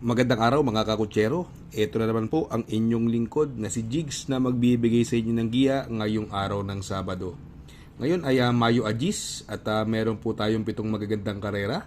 Magandang araw mga kakutsero. Ito na naman po ang inyong lingkod na si Jigs na magbibigay sa inyo ng giya ngayong araw ng Sabado. Ngayon ay Mayo Agis at meron po tayong 7 magagandang karera.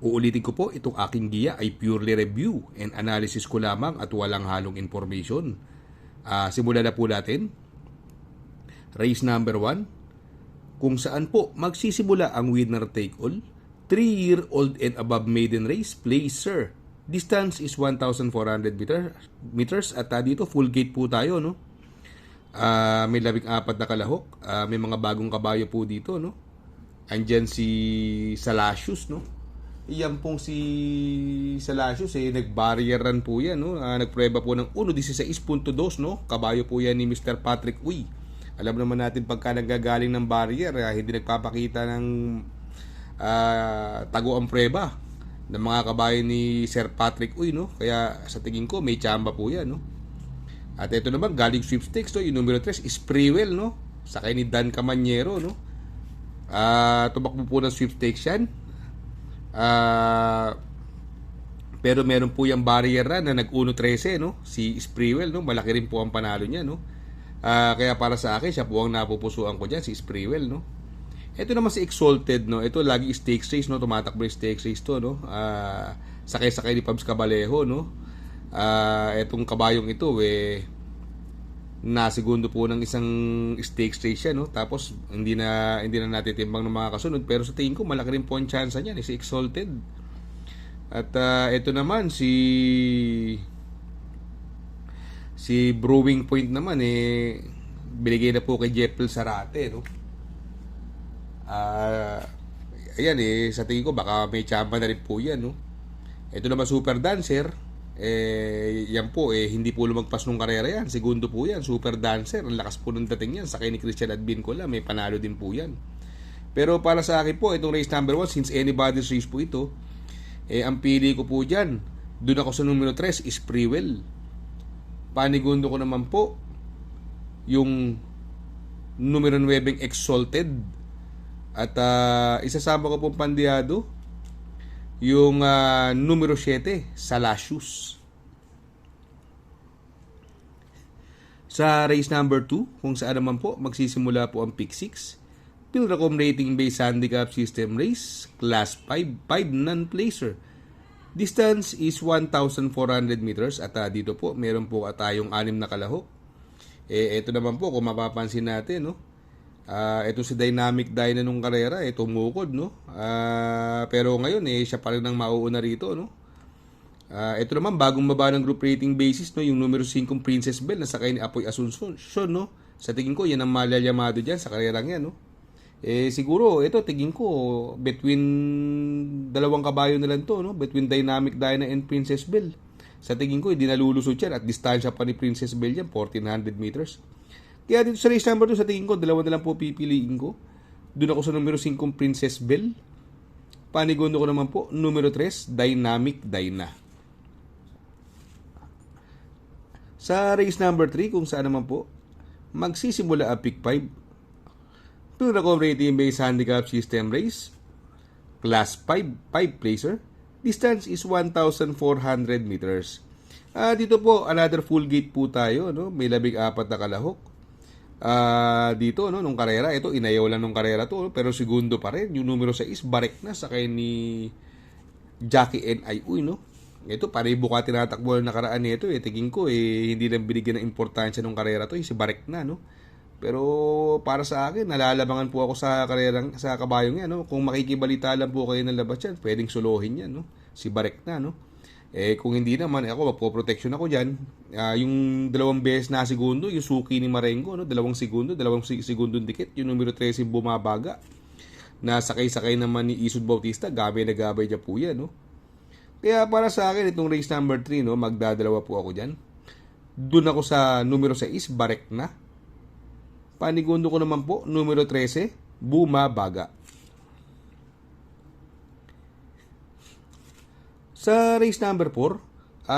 Uulitin ko po, itong aking giya ay purely review and analysis ko lamang at walang halong information. Simulan na po natin. Race number 1, kung saan po magsisimula ang winner take all. 3-year-old and above maiden race, Placer. Distance is 1,400 meters at dito full gate po tayo, no? May 14 na kalahok, may mga bagong kabayo po dito, no? Andyan si Salasius, no? Iyan pong si Salasius, nag-barrier run po yan, no? Nagprueba po ng 1.16.2, no? Kabayo po yan ni Mr. Patrick Uy. Alam naman natin pagka nanggagaling ng barrier, hindi nagpapakita ng tago ang preba ng mga kabayo ni Sir Patrick Uy, no? Kaya sa tingin ko may chamba po yan, no? At ito naman galing sweepstakes, no? Yung numero 3 is Sprewell, no? Sakay ni Dan Camanyero, no? Tumakbo po ng sweepstakes yan. Pero meron po yung barrier run na nag-1.13, no? Si Sprewell, no? Malaki rin po ang panalo niya, no? Kaya para sa akin, siya po ang napupusuan ko dyan, si Sprewell, no? Ito naman si Exalted, no? Ito lagi stakes race, no? Tumatakbo yung stakes race to, no? Sakay-sakay ni Pabs Cabalejo, no? Etong kabayong ito, nasigundo po ng isang stakes race siya, no? Tapos hindi na natitimbang ng mga kasunod, pero sa tingin ko malaki rin po ang chance niya, si Exalted. At ito naman si Brewing Point naman, binigay na po kay Jeffel Sarate, no? Ayan, sa tingin ko baka may chamba na rin po yan, no? Ito naman Super Dancer, yan po, hindi po lumagpas nung karera yan. Segundo po yan, Super Dancer. Ang lakas po ng dating yan. Sakay ni Christian Advincola, may panalo din po yan. Pero para sa akin po, itong race number 1, since anybody's race po ito, ang pili ko po dyan, doon ako sa numero 3, is Sprewell. Panigundo ko naman po yung numero 9 Exalted. At isasama ko pong pandiyado yung numero 7, Salasius. Sa race number 2, kung saan naman po magsisimula po ang pick 6, Pilracom rating based handicap system race, class 5 non-placer. Distance is 1,400 meters at dito po meron po tayong 6 na kalahok. Ito naman po kung mapapansin natin, no? Ito si Dynamic Dyna nung karera, tumukod, no? Pero ngayon, siya pa rin ang mauuna rito, no? Ito naman, bagong baba ng group rating basis, no? Yung numero 5 Princess Belle na sakay ni Apoy Asuncion, no? Sa tingin ko, yan ang malalyamado dyan sa karerang yan, no? Siguro, ito, tingin ko, between dalawang kabayo na lang to, no? Between Dynamic Dyna and Princess Belle. Sa tingin ko, hindi nalulusot yan at distansya pa ni Princess Belle yan, 1,400 meters. Kaya dito sa race number 2, sa tingin ko, dalawa na lang po pipiliin ko. Doon ako sa numero 5, Princess Belle. Panigundo ko naman po, numero 3, Dynamic Dyna. Sa race number 3, kung saan naman po, magsisimula ang pick 5. Pilracom rating based handicap system race. Class 5 placer. Distance is 1,400 meters. Dito po, another full gate po tayo, no? May 14 na kalahok. Dito, no, nung karera, ito inayaw lang nung karera to, pero segundo pa rin yung numero 6, Barek na sakay ni Jackie N.I. Uy, no? Ito paribo ka tinatakbo na nakaraan nito, tingin ko hindi lang binigyan ng importansya nung karera to, si Barek na, no? Pero para sa akin, nalalabangan po ako sa karerang sa kabayong yan, no? Kung makikibalita lang po kayo ng labas yan, pwedeng suluhin yan, no? Si Barek na, no? Kung hindi naman, ako magpo-protection ako dyan. Yung 2 beses na segundo, yung suki ni Marengo, no? 2 segundong dikit. Yung numero 13 bumabaga. Na sakay-sakay naman ni Isud Bautista, gabay na gabay dyan po yan, no? Kaya para sa akin, itong race number 3, no? Magdadalawa po ako dyan. Doon ako sa numero 6, Barek na. Panigundo ko naman po, numero 13, bumabaga. Sa race number 4,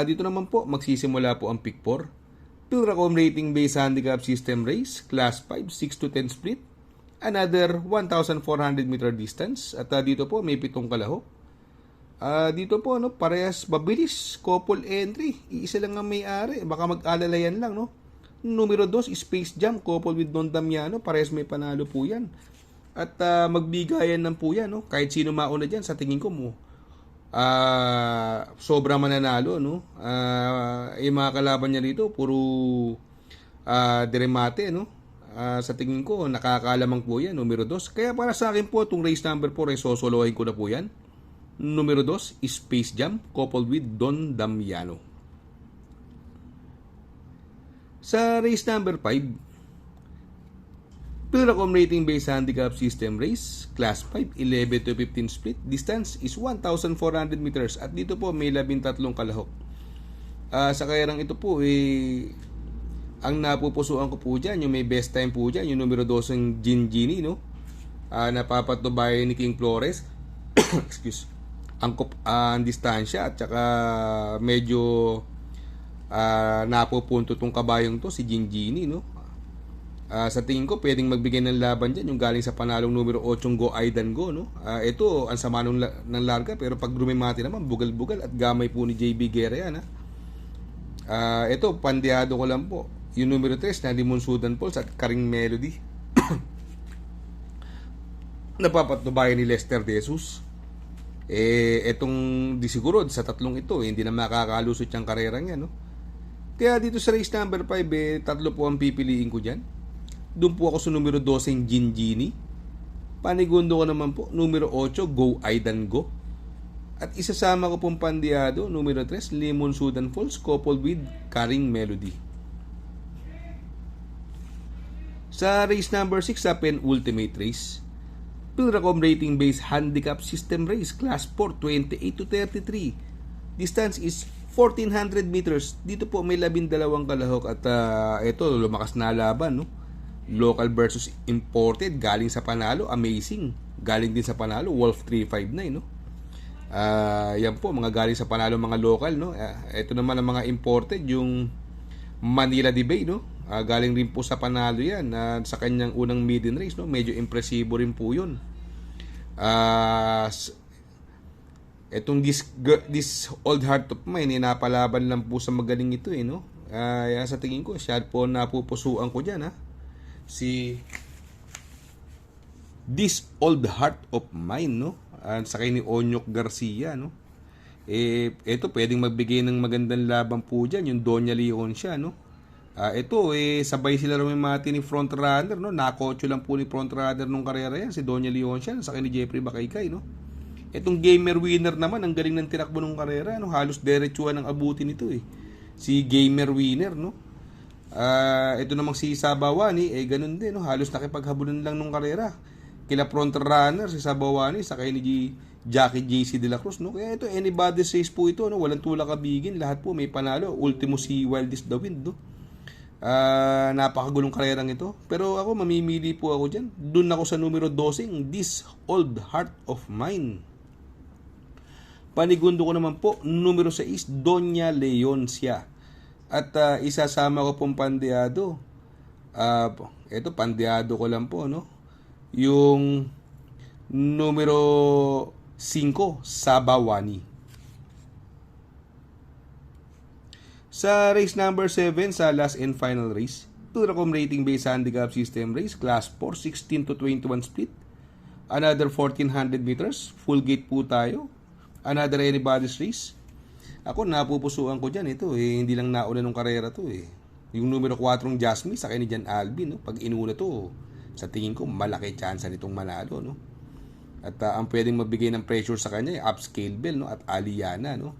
dito naman po magsisimula po ang pick 4. Pilracom rating based handicap system race, class 5, 6 to 10 split. Another 1,400 meter distance. At dito po may 7 kalahok. Dito po, no, parehas mabilis, couple entry. Iisa lang ang may-ari. Baka mag-alalayan lang, no. Numero 2, Space Jam, couple with Don Damiano. Parehas may panalo po yan. At magbigayan lang po yan, no. Kahit sino mauna dyan, sa tingin ko mo, sobra mananalo, no. Yung mga kalaban niya rito, puro deremate, no. Sa tingin ko, nakakalamang po yan, numero 2. Kaya para sa akin po, itong race number 4, sosolohin ko na po yan. Numero 2, Space Jam, coupled with Don Damiano. Sa race number 5, Pilracom rating based handicap system race, class 5, 11 to 15 split, distance is 1,400 meters at dito po may 13 kalahok. Sa kayarang ito po, ang napupusuan ko po dyan, yung may best time po dyan, yung numero 2 ng Gingini, no? Napapatubay ni King Flores. Excuse. Ang distansya at saka medyo napupunto tong kabayong to si Gingini, no. Sa tingin ko pwedeng magbigay ng laban diyan yung galing sa panalong numero 8 Go Aidan Go, no. Ito ang sama ng larga pero pag rumimati naman bugal-bugal at gamay po ni JB Guerra yan, ha. Ito pandiado ko lang po yung numero 3 na Limon Sudan Pulse at Karing Melody. Napapatubayan ni Lester De Jesus. Etong di siguro sa tatlong ito, hindi na makakalusot yung karera niya, no? Kaya dito sa race number 5, tatlo po ang pipiliin ko dyan. Doon po ako sa numero 12, Gingini. Panigundo ko naman po, numero 8, Go Aidan Go. At isasama ko pong pandiado, numero 3, Limon Sudan Falls, coupled with Karing Melody. Sa race number 6, sa penultimate race, Pilracom rating based handicap system race, class 4, 28 to 33. Distance is 1,400 meters. Dito po may 12 kalahok at ito lumakas na laban, no. Local versus imported, galing sa panalo, amazing. Galing din sa panalo, Wolf 359, no. Yan po mga galing sa panalo mga local, no. Ito naman ang mga imported, yung Manila Debay, no. Galing rin po sa panalo yan sa kanyang unang maiden race, no. Medyo impresibo rin po yun. Etong this old heart of mine, napalaban lang po sa magaling ito, no. Sa tingin ko siya po napupusuan ko dyan, ha. Si this old heart of mine, no. Sa kay ni Onyok Garcia, no. Ito pwedeng magbigay ng magandang laban po dyan, yung Doña Leon siya, no. Ito sabay sila rumimati ni front runner, no. Nakotso lang po ni front runner nung karera yan, si Doña Leon siya, sa kay ni Jeffrey Bakaykay, no. Itong gamer winner naman, ang galing ng tinakbo ng karera, no. Halos diretsuhan ang abutin nito, si gamer winner, no. Ito namang si Sabawani, ganun din, no. Halos nakipaghabulan lang nung karera kila front runner, si Sabawani sa kay ni Jackie JC De La Cruz, no. Kaya ito anybody says po ito, no. Walang tulak kabigin, lahat po may panalo. Ultimo si Wildest the Wind, no. Napakagulong karerang ito, pero ako mamimili po ako dyan. Doon ako sa numero 12, This Old Heart of Mine. Panigundo ko naman po, numero 6, Doña Leoncia. At isasama ko pong pandiado. Ito, pandiado ko lang po, no. Yung numero 5, Sabawani. Sa race number 7, sa last and final race, Pilracom rating based handicap system race, class 4, 16 to 21 split. Another 1,400 meters, full gate po tayo. Another anybody's race. Ako napupusuan ko dyan ito, hindi lang nauna nung karera to, Yung numero 4 Jasmine sa kay ni Jan Alvin, no. Pag inuna to, sa tingin ko malaki chance nitong manalo, no. At ang pwedeng magbigay ng pressure sa kanya Upscale Bell, no, at Aliana, no.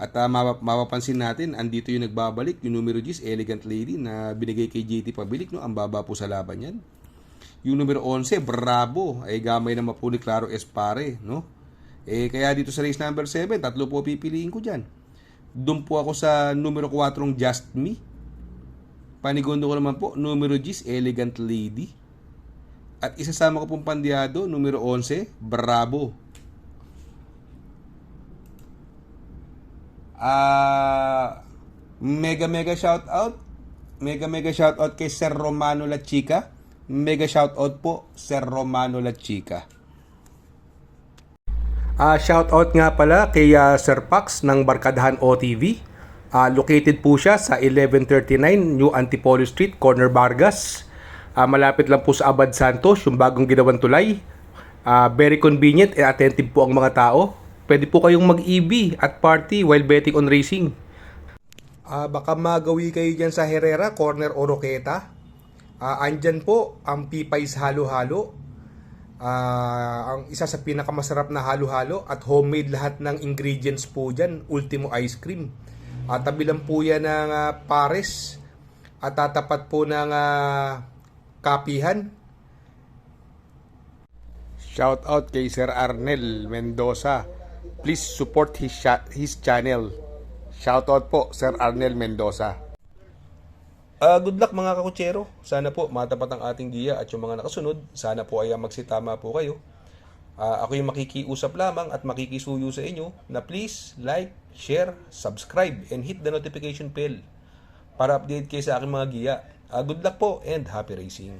At mapapansin natin, andito yung nagbabalik, yung numero 10 Elegant Lady na binigay kay JT Pabilik, no. Ang baba po sa laban yan. Yung numero 11 Bravo, gamay naman po ni Claro Espare, no. Kaya dito sa race number 7, tatlo po pipiliin ko dyan. Doon po ako sa numero 4 Just Me. Panigundo ko naman po, numero 10 Elegant Lady. At isasama ko pong pandiado, numero 11 Bravo. Mega shout out. Mega shout out kay Sir Romano La Chica. Mega shout out po Sir Romano La Chica. Shoutout nga pala kay Sir Pax ng Barkadahan OTV. Located po siya sa 1139 New Antipolo Street, Corner Vargas. Malapit lang po sa Abad Santos, yung bagong ginawang tulay. Very convenient and attentive po ang mga tao. Pwede po kayong mag-EB at party while betting on racing. Baka magawi kayo dyan sa Herrera, Corner Oroqueta. Andyan po ang Pipay's Halo-Halo. Ang isa sa pinakamasarap na halo-halo at homemade lahat ng ingredients po dyan, Ultimo Ice Cream. Tabi lang po yan ng Pares at tatapat po ng Kapihan. Shout out kay Sir Arnel Mendoza. Please support his channel. Shout out po Sir Arnel Mendoza. Good luck mga kakutsero. Sana po matapat ang ating giya at yung mga nakasunod. Sana po ay magsitama po kayo. Ako yung makikiusap lamang at makikisuyo sa inyo na please like, share, subscribe, and hit the notification bell para update kayo sa aking mga giya. Good luck po and happy racing.